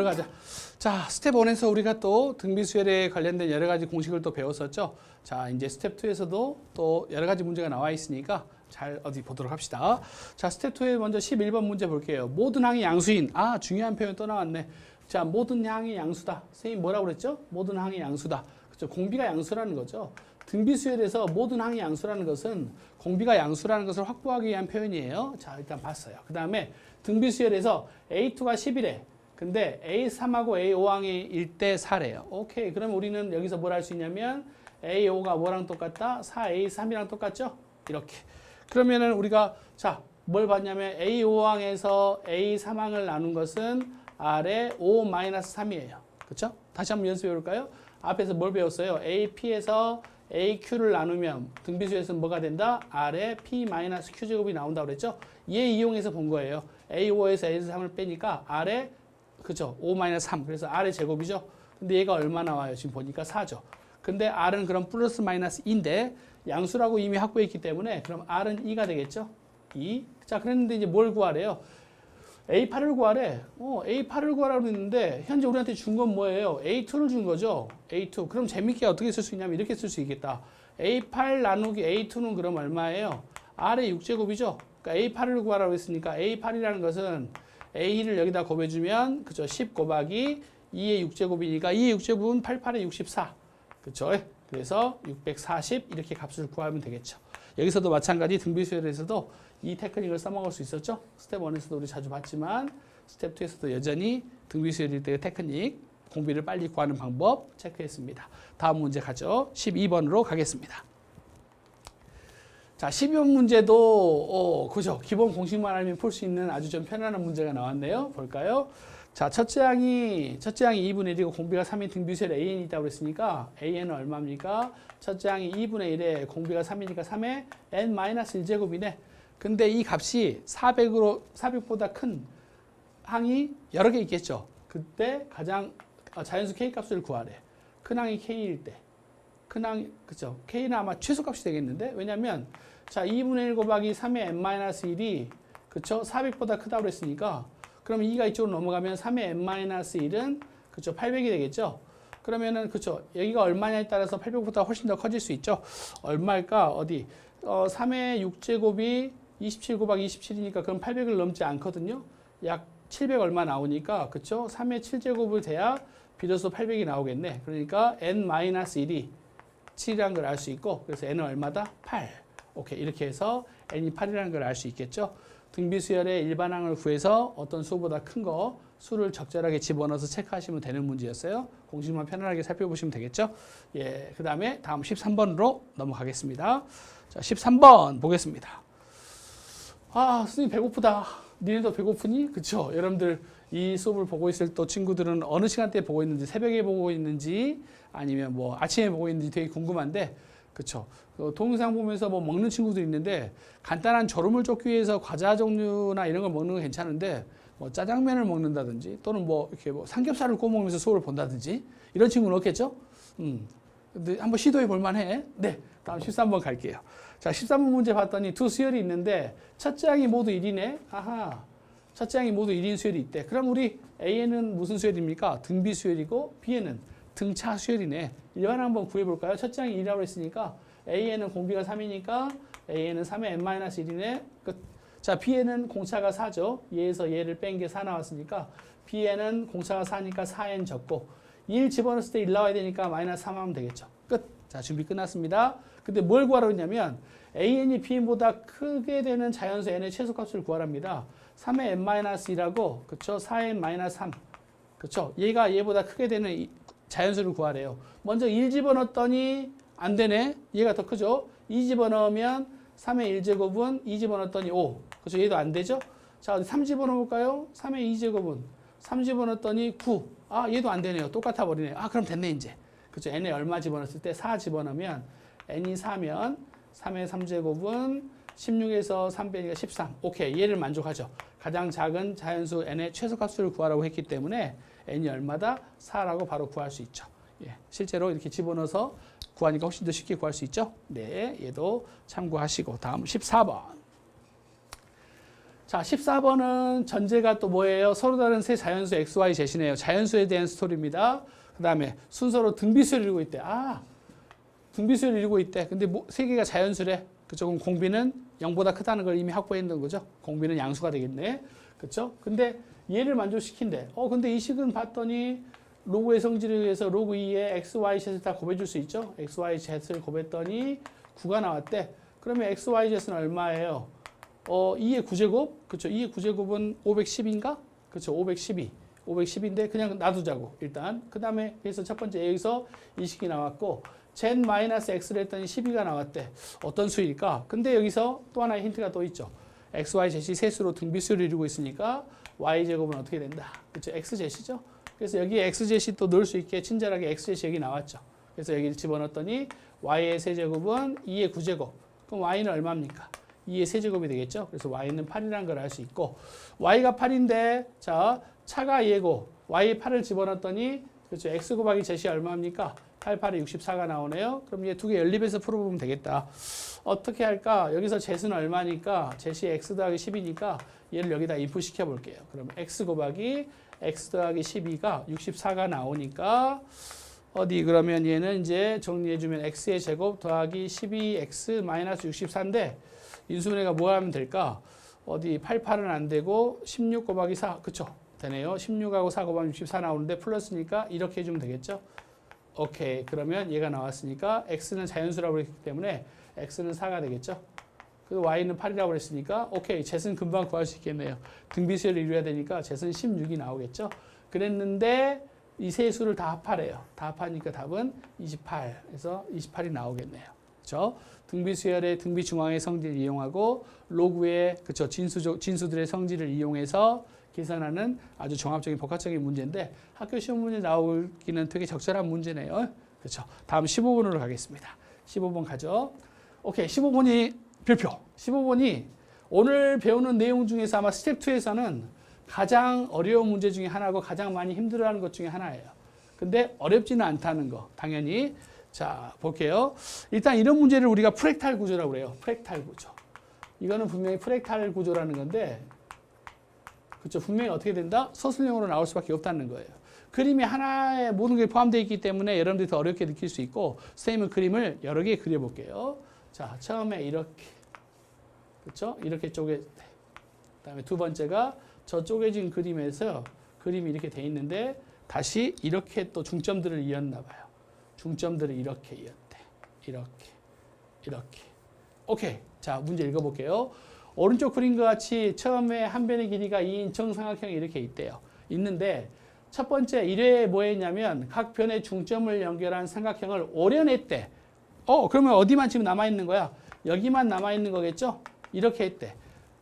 들어가자. 자, 스텝 1에서 우리가 또 등비수열에 관련된 여러 가지 공식을 또 배웠었죠. 자, 이제 스텝 2에서도 또 여러 가지 문제가 나와 있으니까 잘 어디 보도록 합시다. 자, 스텝 2에 먼저 11번 문제 볼게요. 모든 항이 양수인. 아, 중요한 표현 또 나왔네. 자, 모든 항이 양수다. 선생님 뭐라고 그랬죠? 모든 항이 양수다. 그렇죠? 공비가 양수라는 거죠. 등비수열에서 모든 항이 양수라는 것은 공비가 양수라는 것을 확보하기 위한 표현이에요. 자, 일단 봤어요. 그 다음에 등비수열에서 A2가 10이래. 근데 A3하고 A5항이 1대 4래요. 오케이. 그럼 우리는 여기서 뭘 할 수 있냐면 A5가 뭐랑 똑같다? 4A3이랑 똑같죠? 이렇게. 그러면은 우리가 자, 뭘 봤냐면 A5항에서 A3항을 나눈 것은 R의 5-3이에요. 그렇죠? 다시 한번 연습해 볼까요? 앞에서 뭘 배웠어요? AP에서 AQ를 나누면 등비수열에서는 뭐가 된다? R의 P-Q제곱이 나온다고 그랬죠? 얘 이용해서 본 거예요. A5에서 A3을 빼니까 R의 그죠? 5-3. 그래서 R의 제곱이죠. 근데 얘가 얼마 나와요? 지금 보니까 4죠. 근데 R은 그럼 플러스 마이너스 2인데 양수라고 이미 확보했기 때문에 그럼 R은 2가 되겠죠? 2. 자, 그랬는데 이제 뭘 구하래요? A8을 구하래. A8을 구하라고 했는데 현재 우리한테 준 건 뭐예요? A2를 준 거죠. A2. 그럼 재밌게 어떻게 쓸 수 있냐면 이렇게 쓸 수 있겠다. A8 나누기 A2는 그럼 얼마예요? R의 6제곱이죠. 그러니까 A8을 구하라고 했으니까 A8이라는 것은 A를 여기다 곱해주면 그죠? 10 곱하기 2의 6제곱이니까 2의 6제곱은 88의 64. 그렇죠? 그래서 640 이렇게 값을 구하면 되겠죠. 여기서도 마찬가지 등비수열에서도 이 테크닉을 써먹을 수 있었죠. 스텝 1에서도 우리 자주 봤지만 스텝 2에서도 여전히 등비수열일 때의 테크닉, 공비를 빨리 구하는 방법 체크했습니다. 다음 문제 가죠. 12번으로 가겠습니다. 자, 12번 문제도 그죠? 기본 공식만 알면 풀 수 있는 아주 좀 편안한 문제가 나왔네요. 볼까요? 자, 첫째 항이 2분의 1이고 공비가 3인 등비수열 AN이 있다고 그랬으니까 AN은 얼마입니까? 첫째 항이 2분의 1에 공비가 3이니까 3에 n-1제곱이네. 근데 이 값이 400보다 큰 항이 여러 개 있겠죠. 그때 가장 자연수 K 값을 구하래. 큰 항이 K일 때. 큰 항, 그죠? K는 아마 최소값이 되겠는데? 왜냐면, 자, 2분의 1 곱하기 3의 n-1이, 그쵸? 400보다 크다고 그랬으니까, 그럼 2가 이쪽으로 넘어가면 3의 n-1은, 그쵸? 800이 되겠죠? 그러면은, 그쵸? 여기가 얼마냐에 따라서 800보다 훨씬 더 커질 수 있죠? 얼마일까? 어디? 3의 6제곱이 27 곱하기 27이니까 그럼 800을 넘지 않거든요? 약 700 얼마 나오니까, 그쵸? 3의 7제곱을 돼야 비로소 800이 나오겠네. 그러니까 n-1이 7이라는 걸 알 수 있고, 그래서 n은 얼마다? 8. 오케이. 이렇게 해서 n이 8이라는 걸 알 수 있겠죠? 등비수열의 일반항을 구해서 어떤 수보다 큰 거, 수를 적절하게 집어넣어서 체크하시면 되는 문제였어요. 공식만 편안하게 살펴보시면 되겠죠? 예. 그 다음에 다음 13번으로 넘어가겠습니다. 자, 13번 보겠습니다. 아, 선생님 배고프다. 니네도 배고프니? 그쵸? 여러분들 이 수업을 보고 있을 또 친구들은 어느 시간대에 보고 있는지, 새벽에 보고 있는지, 아니면 뭐 아침에 보고 있는지 되게 궁금한데, 그쵸? 동영상 보면서 뭐 먹는 친구도 있는데, 간단한 졸음을 쫓기 위해서 과자 종류나 이런 걸 먹는 건 괜찮은데, 뭐 짜장면을 먹는다든지, 또는 뭐 이렇게 뭐 삼겹살을 구워 먹으면서 수업을 본다든지, 이런 친구는 없겠죠? 근데 한번 시도해 볼 만해. 네. 다음 13번 갈게요. 자, 13번 문제 봤더니 두 수열이 있는데, 첫째 항이 모두 1이네. 아하. 첫째 항이 모두 1인 수열이 있대. 그럼 우리 A에는 무슨 수열입니까? 등비 수열이고 B에는 등차 수열이네. 일반 한번 구해볼까요? 첫째 항이 1이라고 했으니까 A에는 공비가 3이니까 A에는 3의 n-1이네. 끝. 자, B에는 공차가 4죠. 얘에서 얘를 뺀 게 4 나왔으니까 B에는 공차가 4니까 4n 적고 1 집어넣었을 때 1 나와야 되니까 마이너스 3 하면 되겠죠. 끝. 자, 준비 끝났습니다. 근데 뭘 구하라고 했냐면 AN이 B보다 크게 되는 자연수 n의 최소값을 구하랍니다. 3의 n-2라고, 그쵸? 4n-3. 그쵸? 얘가 얘보다 크게 되는 자연수를 구하래요. 먼저 1 집어넣었더니 안 되네. 얘가 더 크죠? 2 집어넣으면 3의 1제곱은 2 집어넣었더니 5. 그쵸? 얘도 안 되죠? 자, 3 집어넣을까요? 3의 2제곱은 3 집어넣었더니 9. 아, 얘도 안 되네요. 똑같아 버리네요. 아, 그럼 됐네, 이제. 그쵸? n에 얼마 집어넣었을 때 4 집어넣으면 n이 4면 3의 3제곱은 16에서 3 빼니까 13. 오케이. 얘를 만족하죠. 가장 작은 자연수 n의 최소값을 구하라고 했기 때문에 n이 얼마다? 4라고 바로 구할 수 있죠. 예. 실제로 이렇게 집어넣어서 구하니까 훨씬 더 쉽게 구할 수 있죠. 네. 얘도 참고하시고 다음 14번. 자, 14번은 전제가 또 뭐예요? 서로 다른 세 자연수 XY 제시네요. 자연수에 대한 스토리입니다. 그 다음에 순서로 등비수를 이루고 있대. 등비수를 이루고 있대. 근데 세 개가 자연수래. 그쵸? 그럼 공비는 0보다 크다는 걸 이미 확보했는 거죠. 공비는 양수가 되겠네. 그쵸? 근데 얘를 만족시킨대. 근데 이 식은 봤더니 로그의 성질에 의해서 로그 2에 x, y, z를 다 곱해줄 수 있죠. x, y, z를 곱했더니 9가 나왔대. 그러면 x, y, z는 얼마예요? 2의 9제곱? 그쵸? 2의 9제곱은 510인가? 그쵸? 512. 510인데 그냥 놔두자고, 일단. 그 다음에, 그래서 첫 번째 여기서 이 식이 나왔고, z-x를 했더니 12가 나왔대. 어떤 수일까? 근데 여기서 또 하나의 힌트가 또 있죠. x, y, z이 세수로 등비수를 이루고 있으니까 y제곱은 어떻게 된다? 그쵸? x제시죠? 그래서 여기에 x제시 또 넣을 수 있게 친절하게 x제시 여기 나왔죠. 그래서 여기 집어넣었더니 y의 세제곱은 2의 9제곱. 그럼 y는 얼마입니까? 2의 세제곱이 되겠죠. 그래서 y는 8이라는 걸 알 수 있고, y가 8인데 자 차가 얘고 y의 8을 집어넣었더니 그렇죠. x 곱하기 제시 얼마입니까? 8, 8에 64가 나오네요. 그럼 얘 두 개 연립해서 풀어보면 되겠다. 어떻게 할까? 여기서 제수는 얼마니까? 제시 x 더하기 10이니까 얘를 여기다 인풋 시켜볼게요. 그럼 x 곱하기 x 더하기 12가 64가 나오니까 어디 그러면 얘는 이제 정리해주면 x의 제곱 더하기 12x 마이너스 64인데 인수분해가 뭐 하면 될까? 어디 88은 안 되고 16 곱하기 4 그쵸? 되네요. 16하고 4 곱하면 64 나오는데 플러스니까 이렇게 해주면 되겠죠? 오케이. 그러면 얘가 나왔으니까 x는 자연수라고 했기 때문에 x는 4가 되겠죠? 그리고 y는 8이라고 그랬으니까 오케이. z는 금방 구할 수 있겠네요. 등비수열을 이루어야 되니까 z는 16이 나오겠죠? 그랬는데 이 세 수를 다 합하래요. 다 합하니까 답은 28. 그래서 28이 나오겠네요. 그렇죠? 등비수열의 등비중앙의 성질을 이용하고 로그의 그렇죠? 진수들의 성질을 이용해서 계산하는 아주 종합적인 복합적인 문제인데 학교 시험 문제 나오기는 되게 적절한 문제네요. 그렇죠? 다음 15번으로 가겠습니다. 15번 가죠. 오케이. 15번이 별표. 15번이 오늘 배우는 내용 중에서 아마 스텝 2에서는 가장 어려운 문제 중에 하나고 가장 많이 힘들어하는 것 중에 하나예요. 근데 어렵지는 않다는 거 당연히. 자, 볼게요. 일단 이런 문제를 우리가 프랙탈 구조라고 그래요. 프랙탈 구조. 이거는 분명히 프랙탈 구조라는 건데 그렇죠. 분명히 어떻게 된다? 서술형으로 나올 수밖에 없다는 거예요. 그림이 하나에 모든 게 포함되어 있기 때문에 여러분들이 더 어렵게 느낄 수 있고 선생님은 그림을 여러 개 그려볼게요. 자, 처음에 이렇게 그렇죠? 이렇게 쪼개 그다음에 두 번째가 저 쪼개진 그림에서 그림이 이렇게 돼 있는데 다시 이렇게 또 중점들을 이었나 봐요. 중점들을 이렇게 이었대. 이렇게. 오케이. 자, 문제 읽어볼게요. 오른쪽 그림과 같이 처음에 한 변의 길이가 2인 정삼각형이 이렇게 있대요. 있는데 첫 번째 1회에 뭐 했냐면 각 변의 중점을 연결한 삼각형을 오려냈대. 그러면 어디만 지금 남아있는 거야? 여기만 남아있는 거겠죠? 이렇게 했대.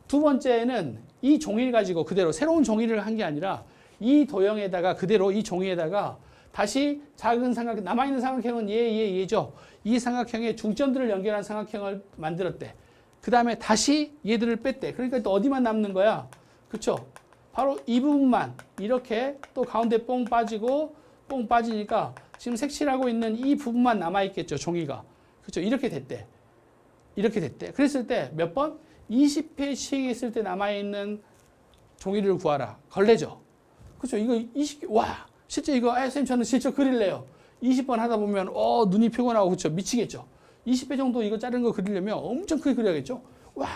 두 번째는 이 종이를 가지고 그대로 새로운 종이를 한 게 아니라 이 도형에다가 그대로 이 종이에다가 다시 작은 삼각형, 남아있는 삼각형은 얘죠. 이 삼각형의 중점들을 연결한 삼각형을 만들었대. 그 다음에 다시 얘들을 뺐대. 그러니까 또 어디만 남는 거야? 그쵸? 바로 이 부분만 이렇게 또 가운데 뽕 빠지고 뽕 빠지니까 지금 색칠하고 있는 이 부분만 남아있겠죠. 종이가. 그쵸? 이렇게 됐대. 그랬을 때 몇 번? 20회 시행했을 때 남아있는 종이를 구하라. 걸레죠. 그쵸? 이거 20와 실제 이거 선생님 저는 실제 그릴래요. 20번 하다 보면 눈이 피곤하고 그쵸? 미치겠죠. 20회 정도 이거 자른 거 그리려면 엄청 크게 그려야겠죠. 와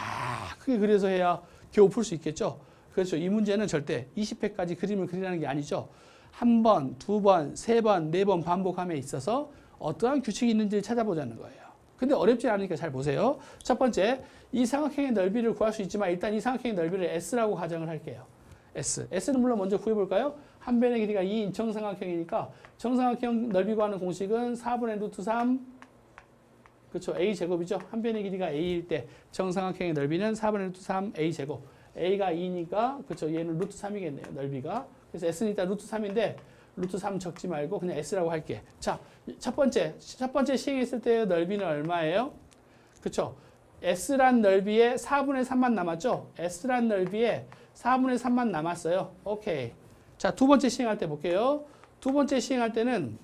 크게 그려서 해야 겨우 풀 수 있겠죠. 그렇죠. 이 문제는 절대 20회까지 그림을 그리라는 게 아니죠. 한 번, 두 번, 세 번, 네 번 반복함에 있어서 어떠한 규칙이 있는지를 찾아보자는 거예요. 근데 어렵지 않으니까 잘 보세요. 첫 번째, 이 삼각형의 넓이를 구할 수 있지만 일단 이 삼각형의 넓이를 S라고 가정을 할게요. S는 물론 먼저 구해볼까요? 한 변의 길이가 2인 정삼각형이니까 정삼각형 넓이 구하는 공식은 4분의 루트 3 그렇죠. A제곱이죠. 한 변의 길이가 A일 때 정삼각형의 넓이는 4분의 루트 3 A제곱. A가 2니까 그렇죠. 얘는 루트 3이겠네요. 넓이가. 그래서 S는 일단 루트 3인데 루트 3 적지 말고 그냥 S라고 할게. 자, 첫 번째 시행했을 때의 넓이는 얼마예요? 그렇죠. S란 넓이에 4분의 3만 남았죠. S란 넓이에 4분의 3만 남았어요. 오케이. 자, 두 번째 시행할 때 볼게요. 두 번째 시행할 때는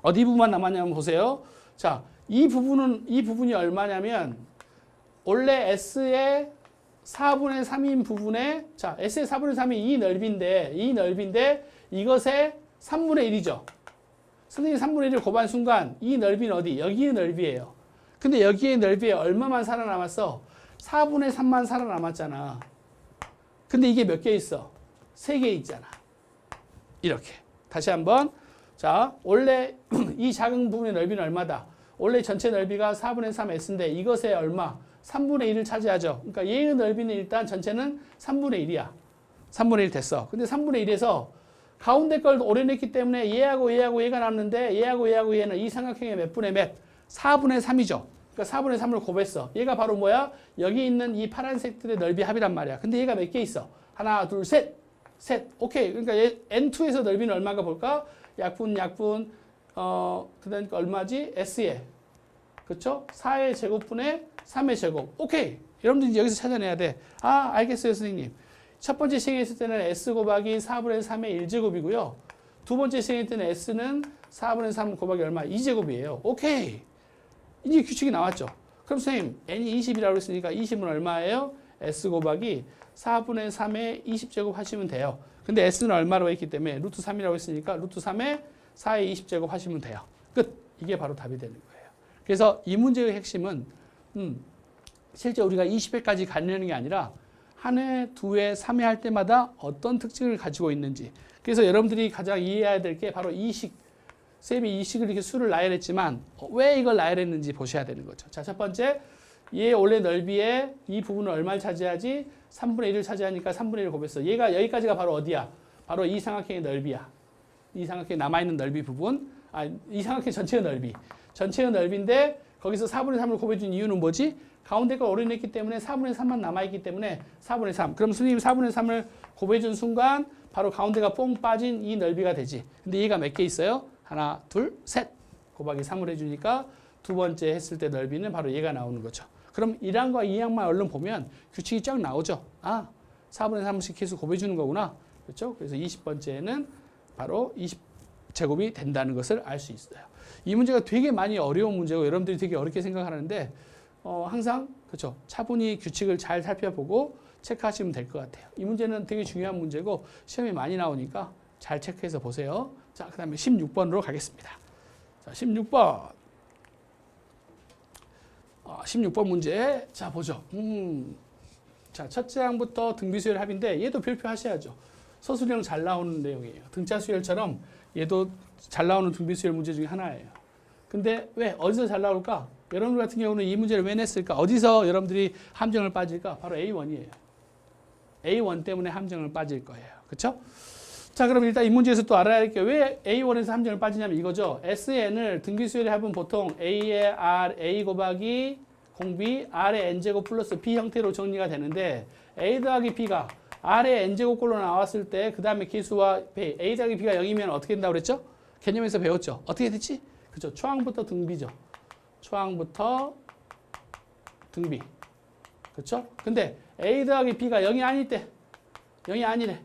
어디 부분만 남았냐면 보세요. 자, 이 부분이 얼마냐면 원래 S의 4분의 3인 부분에 자 S의 4분의 3이 이 넓이인데 이것의 3분의 1이죠. 선생님이 3분의 1을 곱한 순간 이 넓이는 어디? 여기의 넓이에요. 근데 여기의 넓이에 얼마만 살아남았어? 4분의 3만 살아남았잖아. 근데 이게 몇 개 있어? 3개 있잖아. 이렇게. 다시 한번. 자, 원래 이 작은 부분의 넓이는 얼마다? 원래 전체 넓이가 4분의 3 S인데 이것의 얼마? 3분의 1을 차지하죠. 그러니까 얘의 넓이는 일단 전체는 3분의 1이야. 3분의 1 됐어. 근데 3분의 1에서 가운데 걸 오려냈기 때문에 얘하고 얘가 남는데 얘하고 얘는 이 삼각형의 몇 분의 몇? 4분의 3이죠. 그러니까 4분의 3을 곱했어. 얘가 바로 뭐야? 여기 있는 이 파란색들의 넓이 합이란 말이야. 근데 얘가 몇 개 있어? 하나, 둘, 셋. 오케이. 그러니까 얘 N2에서 넓이는 얼마가 볼까? 약분. 그다음에 얼마지? S에. 그렇죠? 4의 제곱분의 3의 제곱. 오케이. 여러분들 이제 여기서 찾아내야 돼. 아, 알겠어요, 선생님. 첫 번째 시행했을 때는 S 곱하기 4분의 3의 1제곱이고요. 두 번째 시행할 때는 S는 4분의 3 곱하기 얼마? 2제곱이에요. 오케이. 이제 규칙이 나왔죠. 그럼 선생님, N이 20이라고 했으니까 20은 얼마예요? S 곱하기 4분의 3의 20제곱 하시면 돼요. 근데 S는 얼마로 했기 때문에 루트 3이라고 했으니까 루트 3의 4의 20제곱 하시면 돼요. 끝. 이게 바로 답이 되는 거예요. 그래서 이 문제의 핵심은 실제 우리가 20회까지 가려는 게 아니라 한 회, 두 회, 3회 할 때마다 어떤 특징을 가지고 있는지. 그래서 여러분들이 가장 이해해야 될 게 바로 이식. 쌤이 이식을 이렇게 수를 나열했지만 왜 이걸 나열했는지 보셔야 되는 거죠. 자, 첫 번째, 얘 원래 넓이에 이 부분은 얼마를 차지하지? 3분의 1을 차지하니까 3분의 1을 곱했어. 얘가 여기까지가 바로 어디야? 바로 이 삼각형의 넓이야. 이 삼각형에 남아있는 넓이 부분. 이 삼각형 전체의 넓이. 전체의 넓이인데 거기서 4분의 3을 곱해준 이유는 뭐지? 가운데 걸 오려냈기 때문에 4분의 3만 남아있기 때문에 4분의 3. 그럼 선생님이 4분의 3을 곱해준 순간 바로 가운데가 뽕 빠진 이 넓이가 되지. 근데 얘가 몇 개 있어요? 하나, 둘, 셋. 곱하기 3을 해주니까 두 번째 했을 때 넓이는 바로 얘가 나오는 거죠. 그럼 1항과 2항만 얼른 보면 규칙이 쫙 나오죠. 아, 4분의 3씩 계속 곱해주는 거구나. 그렇죠? 그래서 20번째는 바로 20제곱이 된다는 것을 알 수 있어요. 이 문제가 되게 많이 어려운 문제고 여러분들이 되게 어렵게 생각하는데 항상 그렇죠. 차분히 규칙을 잘 살펴보고 체크하시면 될 것 같아요. 이 문제는 되게 중요한 문제고 시험이 많이 나오니까 잘 체크해서 보세요. 자, 그 다음에 16번으로 가겠습니다. 자, 16번. 16번 문제. 자, 보죠. 자, 첫째 항부터 등비수열 합인데 얘도 별표 하셔야죠. 서술형 잘 나오는 내용이에요. 등차 수열처럼 얘도 잘 나오는 등비수열 문제 중에 하나예요. 근데 왜 어디서 잘 나올까? 여러분들 같은 경우는 이 문제를 왜 냈을까? 어디서 여러분들이 함정을 빠질까? 바로 A1이에요. A1 때문에 함정을 빠질 거예요. 그렇죠? 자, 그럼 일단 이 문제에서 또 알아야 할 게 왜 A1에서 함정을 빠지냐면 이거죠. SN을 등비수열의 합은 보통 A의 R, A 곱하기 공B, R의 N제곱 플러스 B 형태로 정리가 되는데 A 더하기 B가 R의 N제곱꼴로 나왔을 때 그 다음에 기수와 A 더하기 B가 0이면 어떻게 된다고 그랬죠? 개념에서 배웠죠. 어떻게 됐지? 그죠? 초항부터 등비죠. 초항부터 등비. 그렇죠? 근데 A 더하기 B가 0이 아닐 때 0이 아니래.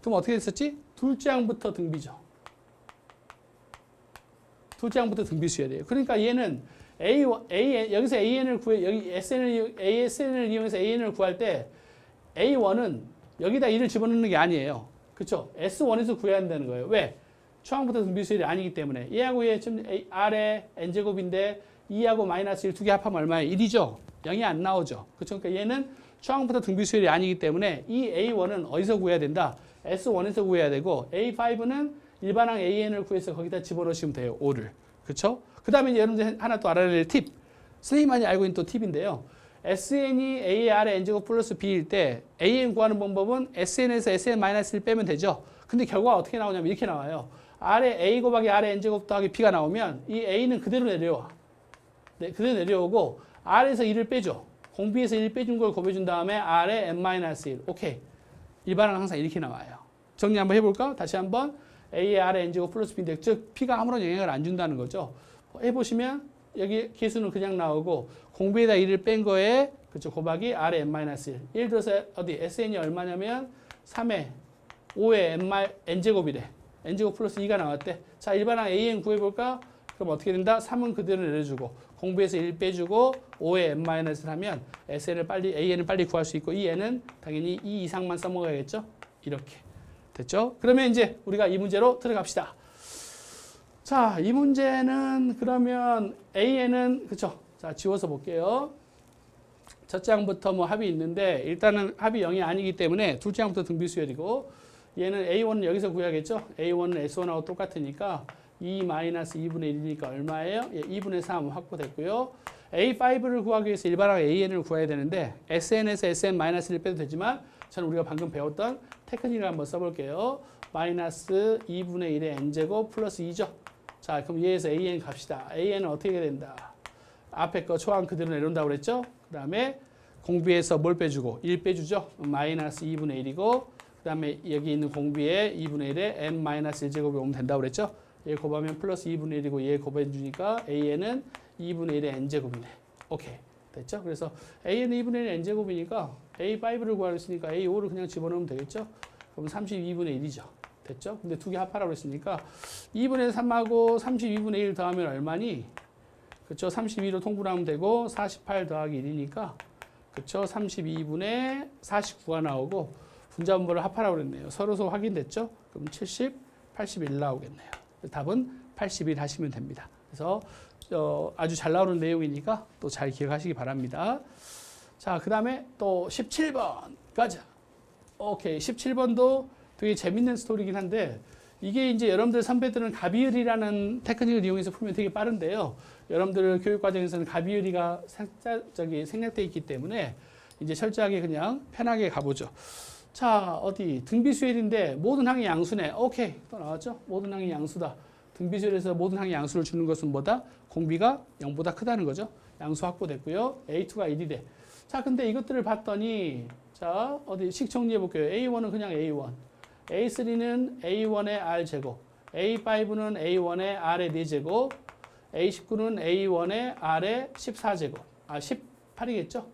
그럼 어떻게 됐었지? 둘째 항부터 등비죠. 둘째 항부터 등비수열이에요. 그러니까 얘는 여기서 AN을 여기 ASN을 이용해서 AN을 구할 때 A1은 여기다 2를 집어넣는 게 아니에요. 그렇죠? S1에서 구해야 한다는 거예요. 왜? 초항부터 등비수열이 아니기 때문에 얘하고 얘 지금 R의 N제곱인데 2하고 마이너스 1 두 개 합하면 얼마예요? 1이죠? 0이 안 나오죠? 그렇죠? 그러니까 얘는 초항부터 등비수열이 아니기 때문에 이 A1은 어디서 구해야 된다? S1에서 구해야 되고 A5는 일반항 AN을 구해서 거기다 집어넣으시면 돼요. 5를. 그렇죠? 그 다음에 여러분들 하나 또 알아야 될 팁. 선생님만이 알고 있는 또 팁인데요. SN이 A의 R의 N제곱 플러스 B일 때 AN 구하는 방법은 SN에서 SN-1 빼면 되죠. 근데 결과가 어떻게 나오냐면 이렇게 나와요. R의 A 곱하기 R의 N제곱 더하기 B가 나오면 이 A는 그대로 내려와. 네, 그대로 내려오고 R에서 1을 빼줘. 공비에서 1 빼준 걸 곱해준 다음에 R의 N-1. 오케이. 일반은 항상 이렇게 나와요. 정리 한번 해볼까? 다시 한번 A의 R의 N제곱 플러스 B인데 즉 P가 아무런 영향을 안 준다는 거죠. 해보시면 여기 개수는 그냥 나오고 공비에다 1을 뺀 거에 그쵸 곱하기 R의 N-1. 예를 들어서 어디 SN이 얼마냐면 3의 5의 N제곱이래. N제곱 플러스 2가 나왔대. 자, 일반항 AN 구해볼까? 그럼 어떻게 된다? 3은 그대로 내려주고 공부에서 1 빼주고 5에 n-를 하면 an을 빨리 구할 수 있고 이 n은 당연히 2 이상만 써먹어야겠죠? 이렇게 됐죠? 그러면 이제 우리가 이 문제로 들어갑시다. 자, 이 문제는 그러면 an은 그쵸? 자, 지워서 볼게요. 첫째 항부터 뭐 합이 있는데 일단은 합이 0이 아니기 때문에 둘째 항부터 등비수열이고 얘는 A1은 여기서 구해야겠죠? A1은 S1하고 똑같으니까 2-2분의 1이니까 얼마예요? 예, 2분의 3 확보됐고요. A5를 구하기 위해서 일반항 AN을 구해야 되는데 SN에서 SN-1을 빼도 되지만 저는 우리가 방금 배웠던 테크닉을 한번 써볼게요. 마이너스 2분의 1의 n제곱 플러스 2죠. 자, 그럼 얘에서 AN 갑시다. AN은 어떻게 된다? 앞에 거 초항 그대로 내려온다고 그랬죠? 그 다음에 공비에서 뭘 빼주고? 1 빼주죠? 마이너스 2분의 1이고 그 다음에 여기 있는 공비에 2분의 1에 n-1제곱이 오면 된다고 그랬죠? 얘 곱하면 플러스 2분의 1이고 얘 곱해주니까 AN은 2분의 1의 n제곱이네. 오케이. 됐죠? 그래서 AN은 2분의 1의 n제곱이니까 A5를 구하려 했으니까 A5를 그냥 집어넣으면 되겠죠? 그럼 32분의 1이죠. 됐죠? 근데 두 개 합하라고 했으니까 2분의 3하고 32분의 1 더하면 얼마니? 그쵸? 32로 통분하면 되고 48 더하기 1이니까 그쵸? 32분의 49가 나오고 분자분모를 합하라고 그랬네요. 서로서 확인됐죠? 그럼 70, 81 나오겠네요. 답은 81 하시면 됩니다. 그래서 아주 잘 나오는 내용이니까 또 잘 기억하시기 바랍니다. 자, 그 다음에 또 17번 가자. 오케이. 17번도 되게 재밌는 스토리긴 한데 이게 이제 여러분들 선배들은 가비율이라는 테크닉을 이용해서 풀면 되게 빠른데요. 여러분들 교육 과정에서는 가비율이가 생략되어 있기 때문에 이제 철저하게 그냥 편하게 가보죠. 자, 어디 등비수열인데 모든 항이 양수네. 오케이. 또 나왔죠? 모든 항이 양수다. 등비수열에서 모든 항이 양수를 주는 것은 뭐다? 공비가 0보다 크다는 거죠. 양수 확보됐고요. A2가 1이래. 자, 근데 이것들을 봤더니 자, 어디 식 정리해 볼게요. A1은 그냥 A1. A3는 A1의 R제곱. A5는 A1의 R의 4제곱. A19는 A1의 R의 14제곱. 아, 18이겠죠?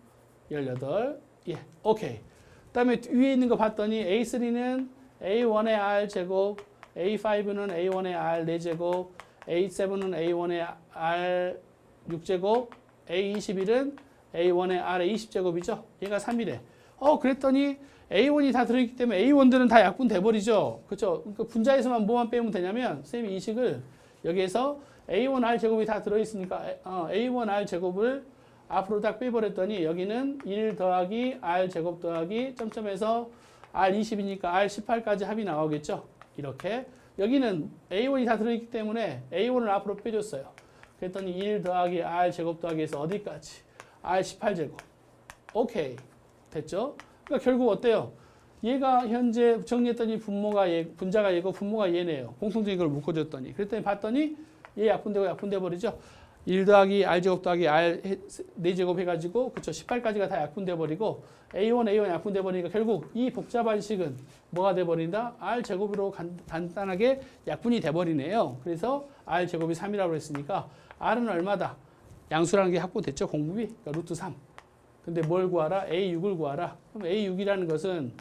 18. 예, 오케이. 그 다음에 위에 있는 거 봤더니 A3는 A1의 R제곱. A5는 A1의 R 4제곱. A7은 A1의 R 6제곱. A21은 A1의 R의 20제곱이죠? 얘가 3이래. 그랬더니 A1이 다 들어있기 때문에 A1들은 다 약분 돼버리죠. 그렇죠? 그러니까 분자에서만 뭐만 빼면 되냐면 선생님이 이 식을 여기에서 A1R 제곱이 다 들어있으니까 A1R 제곱을 앞으로 딱 빼버렸더니 여기는 1 더하기 R 제곱 더하기 점점에서 R20이니까 R18까지 합이 나오겠죠. 이렇게 여기는 A1이 다 들어있기 때문에 A1을 앞으로 빼줬어요. 그랬더니 1 더하기 R 제곱 더하기 해서 어디까지? R18제곱. 오케이. 됐죠? 그러니까 결국 어때요? 얘가 현재 정리했더니 분자가 얘고 분모가 얘네요. 공통적인 걸 묶어줬더니. 그랬더니 봤더니 얘 약분되고 약분돼 버리죠. 1 더하기 R제곱 더하기 R 4제곱 해가지고 그쵸 18까지가 다 약분돼 버리고 A1 약분돼 버리니까 결국 이 복잡한 식은 뭐가 돼 버린다? R제곱으로 간단하게 약분이 돼 버리네요. 그래서 R제곱이 3이라고 했으니까 R은 얼마다? 양수라는 게 확보됐죠. 공급이. 그러니까 루트 3. 근데 뭘 구하라? A6을 구하라. 그럼 A6이라는 것은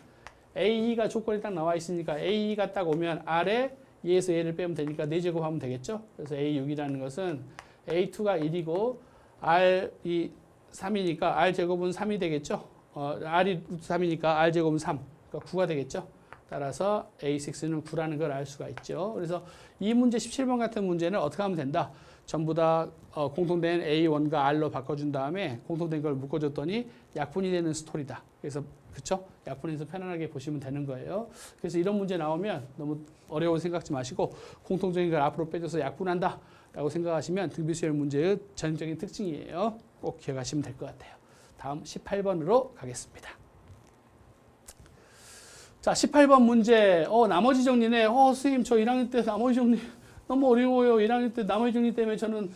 A2가 조건이 딱 나와 있으니까 A2가 딱 오면 R에 얘에서 얘를 빼면 되니까 4제곱 하면 되겠죠. 그래서 A6이라는 것은 A2가 1이고 R이 3이니까 R제곱은 3이 되겠죠. R이 루트 3이니까 R제곱은 3. 그러니까 9가 되겠죠. 따라서 A6는 9라는 걸 알 수가 있죠. 그래서 이 문제 17번 같은 문제는 어떻게 하면 된다? 전부 다 공통된 A1과 R로 바꿔준 다음에 공통된 걸 묶어줬더니 약분이 되는 스토리다. 그래서 그쵸? 약분해서 편안하게 보시면 되는 거예요. 그래서 이런 문제 나오면 너무 어려운 생각지 마시고 공통적인 걸 앞으로 빼줘서 약분한다 라고 생각하시면 등비수열 문제의 전형적인 특징이에요. 꼭 기억하시면 될 것 같아요. 다음 18번으로 가겠습니다. 자, 18번 문제. 나머지 정리네. 선생님 저 1학년 때 나머지 정리 너무 어려워요. 1학년 때 나머지 정리 때문에 저는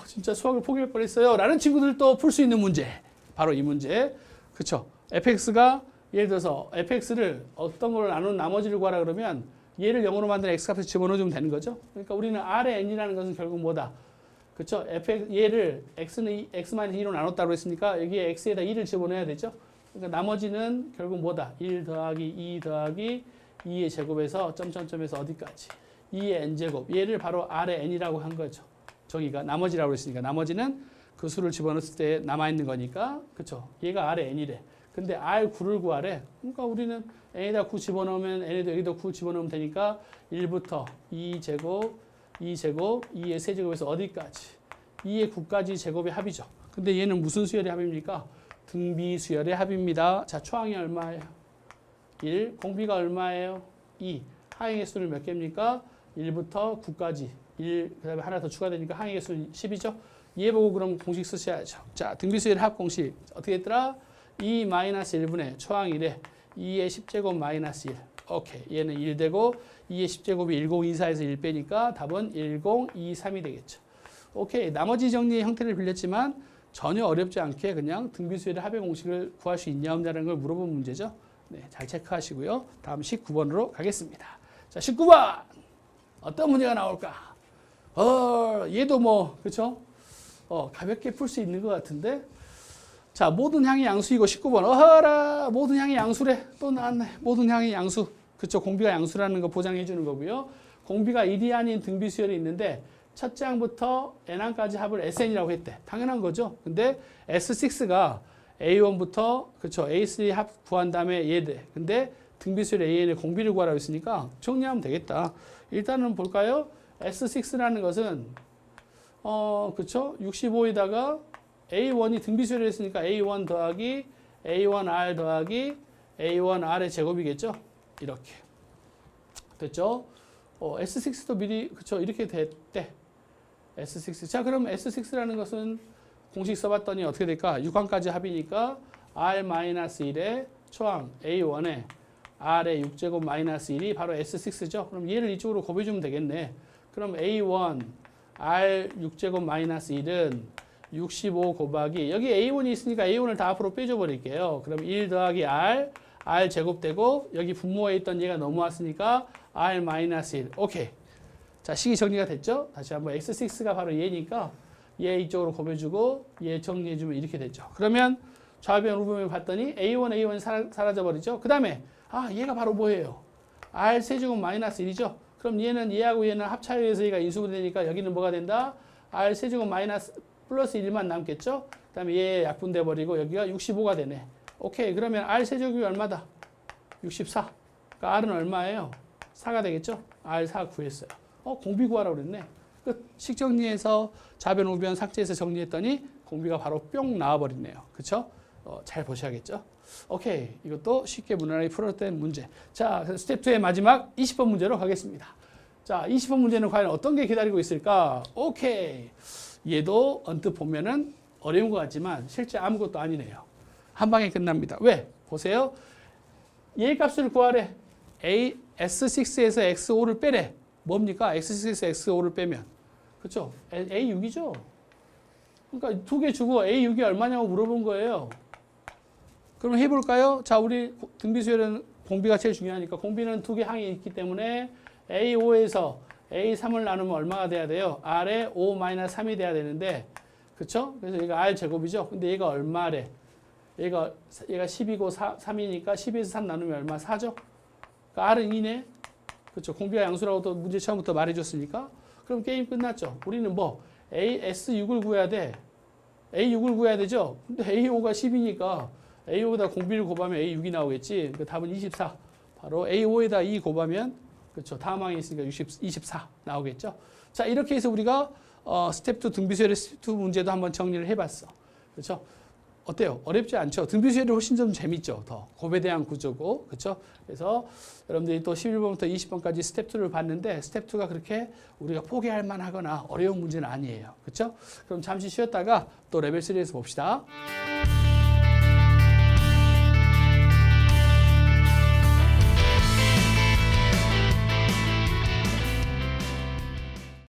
진짜 수학을 포기할 뻔했어요. 라는 친구들도 풀 수 있는 문제. 바로 이 문제. 그쵸? fx가 예를 들어서 fx를 어떤 걸 나눈 나머지를 구하라 그러면 얘를 0으로 만든 x값을 집어넣어주면 되는 거죠. 그러니까 우리는 r의 n이라는 것은 결국 뭐다? 그쵸? 얘를 x는 x-2로 나눴다고 했으니까 여기에 x에다 2를 집어넣어야 되죠. 그러니까 나머지는 결국 뭐다? 1 더하기 2 더하기 2의 제곱에서 점점점에서 어디까지? 2의 n제곱. 얘를 바로 r의 n이라고 한 거죠. 저기가 나머지라고 했으니까 나머지는 그 수를 집어넣었을 때 남아있는 거니까. 그쵸? 얘가 R에 N이래. 근데 R9를 구하래. 그러니까 우리는 N에다 9 집어넣으면 N에다 여기다 9 집어넣으면 되니까 1부터 2제곱, 2제곱, 2의 세제곱에서 어디까지? 2의 9까지 제곱의 합이죠. 근데 얘는 무슨 수열의 합입니까? 등비 수열의 합입니다. 자, 초항이 얼마예요? 1. 공비가 얼마예요? 2. 하행의 수는 몇 개입니까? 1부터 9까지. 1, 그 다음에 하나 더 추가되니까 하행의 수는 10이죠. 얘 보고 그럼 공식 쓰셔야죠. 자, 등비 수열의 합 공식. 어떻게 했더라? 2-1분의 초항 1에 2의 10제곱 마이너스 1. 오케이. 얘는 1 되고 2의 10제곱이 1024에서 1 빼니까 답은 1023이 되겠죠. 오케이. 나머지 정리의 형태를 빌렸지만 전혀 어렵지 않게 그냥 등비수열의 합의 공식을 구할 수 있냐 없냐는 걸 물어본 문제죠. 네, 잘 체크하시고요. 다음 19번으로 가겠습니다. 자, 19번. 어떤 문제가 나올까? 얘도 뭐, 그쵸? 가볍게 풀 수 있는 것 같은데. 자, 모든 향이 양수이고 19번. 어허라! 모든 향이 양수래. 또 나왔네. 모든 향이 양수. 그쵸? 공비가 양수라는 거 보장해 주는 거고요. 공비가 1이 아닌 등비수열이 있는데 첫째 항부터 n항까지 합을 SN이라고 했대. 당연한 거죠. 근데 S6가 A1부터 그쵸? A3 합 구한 다음에 얘대. 근데 등비수열 AN의 공비를 구하라고 했으니까 정리하면 되겠다. 일단은 볼까요? S6라는 것은 그쵸? 65에다가 A1이 등비수열을 했으니까 A1 더하기 A1R 더하기 A1R의 제곱이겠죠? 이렇게. 됐죠? S6도 미리, 그쵸? 이렇게 됐대. S6. 자, 그럼 S6라는 것은 공식 써봤더니 어떻게 될까? 6항까지 합이니까 R-1의 초항 A1에 R의 6제곱 마이너스 1이 바로 S6죠? 그럼 얘를 이쪽으로 곱해주면 되겠네. 그럼 A1 R 6제곱 마이너스 1은 65 곱하기 여기 A1이 있으니까 A1을 다 앞으로 빼줘 버릴게요. 그럼 1 더하기 R 제곱되고 여기 분모에 있던 얘가 넘어왔으니까 R 마이너스 1. 오케이. 자, 식이 정리가 됐죠? 다시 한번 X6가 바로 얘니까 얘 이쪽으로 곱해주고 얘 정리해주면 이렇게 되죠. 그러면 좌변 우변을 봤더니 A1이 사라져 버리죠. 그 다음에 얘가 바로 뭐예요? R 세제곱 마이너스 1이죠. 그럼 얘는 얘하고 얘는 합차해서 얘가 인수분해되니까 여기는 뭐가 된다? R 세제곱 마이너스 플러스 1만 남겠죠? 그 다음에 얘 약분돼 버리고 여기가 65가 되네. 오케이. 그러면 R 세제곱이 얼마다? 64. 그러니까 R은 얼마예요? 4가 되겠죠? R 4 구했어요. 공비 구하라고 그랬네. 식 정리해서 좌변 우변 삭제해서 정리했더니 공비가 바로 뿅 나와버리네요. 그쵸? 잘 보셔야겠죠? 오케이. 이것도 쉽게 무난하게 풀었던 문제. 자, 스텝 2의 마지막 20번 문제로 가겠습니다. 자, 20번 문제는 과연 어떤 게 기다리고 있을까? 오케이. 얘도 언뜻 보면은 어려운 것 같지만 실제 아무것도 아니네요. 한 방에 끝납니다. 왜? 보세요. 얘 값을 구하래. S6에서 X5를 빼래. 뭡니까? X6에서 X5를 빼면. 그렇죠? A6이죠. 그러니까 두 개 주고 A6이 얼마냐고 물어본 거예요. 그럼 해볼까요? 자, 우리 등비수열은 공비가 제일 중요하니까 공비는 두 개 항이 있기 때문에 A5에서 A3을 나누면 얼마가 돼야 돼요? R에 5-3이 돼야 되는데, 그쵸? 그래서 얘가 R 제곱이죠. 근데 얘가 얼마래? 얘가 10이고 3이니까 10에서 3 나누면 얼마? 4죠? 그러니까 R은 2네. 그쵸? 공비가 양수라고 또 문제 처음부터 말해줬으니까. 그럼 게임 끝났죠. 우리는 뭐 S6을 구해야 돼. A6을 구해야 되죠. 근데 A5가 10이니까 A5에다 공비를 곱하면 A6이 나오겠지. 그 답은 24. 바로 A5에다 2 곱하면 그렇죠. 다음 항에 있으니까 24 나오겠죠. 자, 이렇게 해서 우리가 스텝 2 등비수열의 스텝 2 문제도 한번 정리를 해봤어. 그렇죠? 어때요? 어렵지 않죠? 등비수열이 훨씬 좀 재밌죠. 더 곱에 대한 구조고, 그렇죠? 그래서 여러분들이 또 11번부터 20번까지 스텝 2를 봤는데 스텝 2가 그렇게 우리가 포기할 만하거나 어려운 문제는 아니에요. 그렇죠? 그럼 잠시 쉬었다가 또 레벨 3에서 봅시다.